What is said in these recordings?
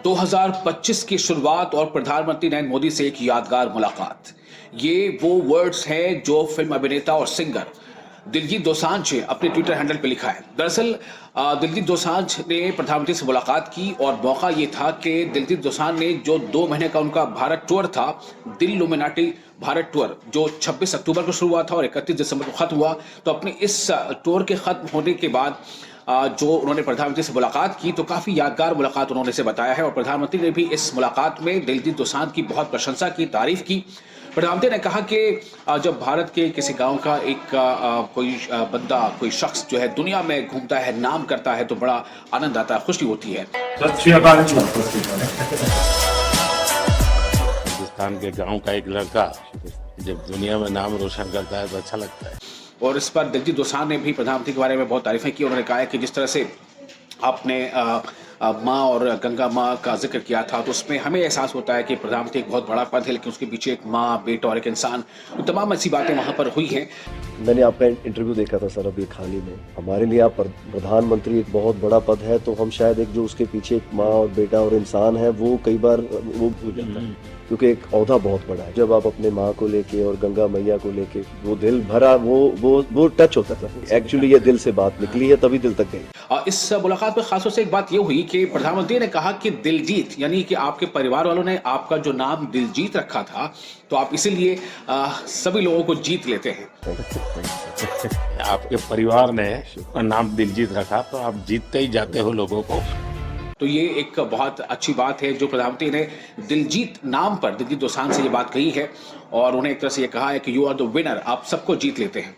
2025 की शुरुआत और प्रधानमंत्री नरेंद्र मोदी से एक यादगार मुलाकात। ये वो वर्ड्स हैं जो फिल्म अभिनेता और सिंगर दिलजीत दोसांझ ने अपने ट्विटर हैंडल पे लिखा है। दरअसल दिलजीत दोसांझ ने प्रधानमंत्री से मुलाकात की और मौका ये था कि दिलजीत दोसांझ ने जो 2 महीने का उनका भारत टूर था, दिल लुमिनाटी भारत टूर, जो 26 अक्टूबर को शुरू हुआ था और 31 दिसंबर को खत्म हुआ, तो अपने इस टूर के खत्म होने के बाद जो उन्होंने प्रधानमंत्री से मुलाकात की, तो काफ़ी यादगार मुलाकात उन्होंने इसे बताया है। और प्रधानमंत्री ने भी इस मुलाकात में दिलजीत दोसांझ की बहुत प्रशंसा की, तारीफ की। प्रधानमंत्री ने कहा कि जब भारत के किसी गांव का एक कोई बंदा, कोई शख्स जो है दुनिया में घूमता है, नाम करता है, तो बड़ा आनंद आता है, खुशी होती है। हिंदुस्तान के गांव का एक लड़का जब दुनिया में नाम रोशन करता है तो अच्छा लगता है। और इस पर दिलजीत दोसांझ ने भी प्रधानमंत्री के बारे में बहुत तारीफें की। उन्होंने कहा है कि जिस तरह से आपने माँ और गंगा माँ का जिक्र किया था, तो उसमें हमें एहसास होता है कि प्रधानमंत्री एक बहुत बड़ा पद है, लेकिन उसके पीछे एक माँ, बेटा और एक इंसान, तो तमाम ऐसी बातें वहाँ पर हुई हैं। मैंने आपका इंटरव्यू देखा था सर अभी हाल ही में। हमारे लिए आप प्रधानमंत्री एक बहुत बड़ा पद है, तो हम शायद एक जो उसके पीछे एक माँ और बेटा और इंसान है, वो कई बार वो भूल जाता है, क्योंकि एक औहदा बहुत बड़ा है। जब आप अपने माँ को लेके और गंगा मैया को लेके वो दिल भरा, वो टच होता था। एक्चुअली ये दिल से बात निकली है, तभी दिल तक गई। इस मुलाकात में खासतौर से एक बात ये हुई कि प्रधानमंत्री ने कहा कि दिलजीत, यानी कि आपके परिवार वालों ने आपका जो नाम दिलजीत रखा था, तो आप इसीलिए सभी लोगों को जीत लेते हैं। आपके परिवार ने नाम दिलजीत रखा तो आप जीतते ही जाते हो लोगों को। तो ये एक बहुत अच्छी बात है जो प्रधानमंत्री ने दिलजीत नाम पर दिलजीत दोसांझ से ये बात कही है, और उन्हें एक तरह से ये कहा है कि यू आर द विनर, आप सबको जीत लेते हैं।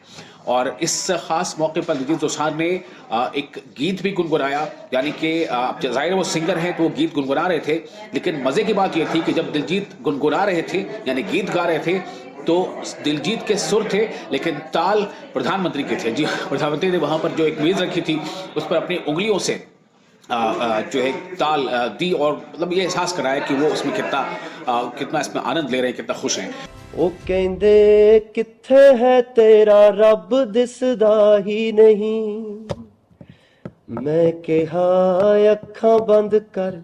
और इस खास मौके पर दिलजीत दोसांझ ने एक गीत भी गुनगुनाया, यानी कि जाहिर है वो सिंगर हैं तो वो गीत गुनगुना रहे थे, लेकिन मज़े की बात ये थी कि जब दिलजीत गुनगुना रहे थे, यानी गीत गा रहे थे, तो दिलजीत के सुर थे लेकिन ताल प्रधानमंत्री के थे। जी, प्रधानमंत्री ने वहाँ पर जो एक मेज़ रखी थी, उस पर अपनी उंगलियों से जो है ताल दी, और मतलब ये एहसास कराया कि वो उसमें कितना इसमें आनंद ले रहे हैं, कितना खुश हैं। ओ कहंदे किथे है तेरा रब दिसदा ही नहीं, मैं कहा अखां बंद कर,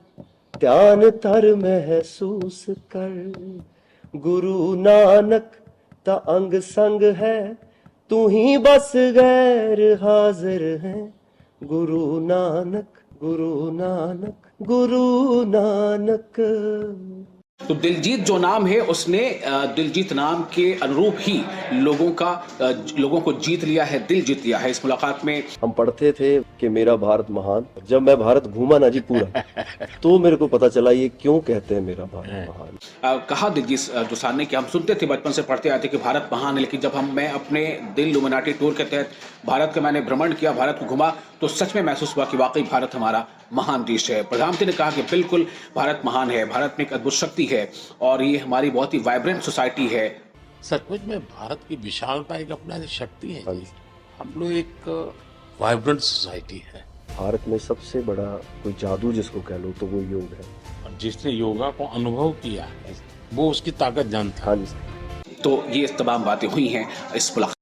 ध्यान धर महसूस कर, गुरु नानक ता अंग संग है, तू ही बस गैर हाजिर है, गुरु नानक गुरु नानक गुरु नानक। तो दिलजीत जो नाम है, उसने दिलजीत नाम के अनुरूप ही लोगों को जीत लिया है, दिल जीत लिया है। इस मुलाकात में हम पढ़ते थे कि मेरा भारत महान। जब मैं भारत घूमा ना जी पूरा, तो मेरे को पता चला ये क्यों कहते हैं मेरा भारत महान। कहा दिलजीत दोसांझ ने कि हम सुनते थे, बचपन से पढ़ते आते कि भारत महान है, लेकिन जब मैं अपने दिल लुमिनाटी टूर के तहत भारत का मैंने भ्रमण किया, भारत को घुमा, तो सच में महसूस हुआ कि वाकई भारत हमारा महान देश है। प्रधानमंत्री ने कहा कि बिल्कुल भारत महान है, भारत में एक अद्भुत शक्ति है और ये हमारी बहुत ही वाइब्रेंट सोसाइटी है। सचमुच में भारत की विशालता एक अपना शक्ति है। हम लोग एक वाइब्रेंट सोसाइटी है। भारत में सबसे बड़ा कोई जादू जिसको कह लो तो वो योग है, और जिसने योगा को अनुभव किया है वो उसकी ताकत जानता है। हाँ जी। तो ये तमाम बातें हुई हैं इस मुलाकात।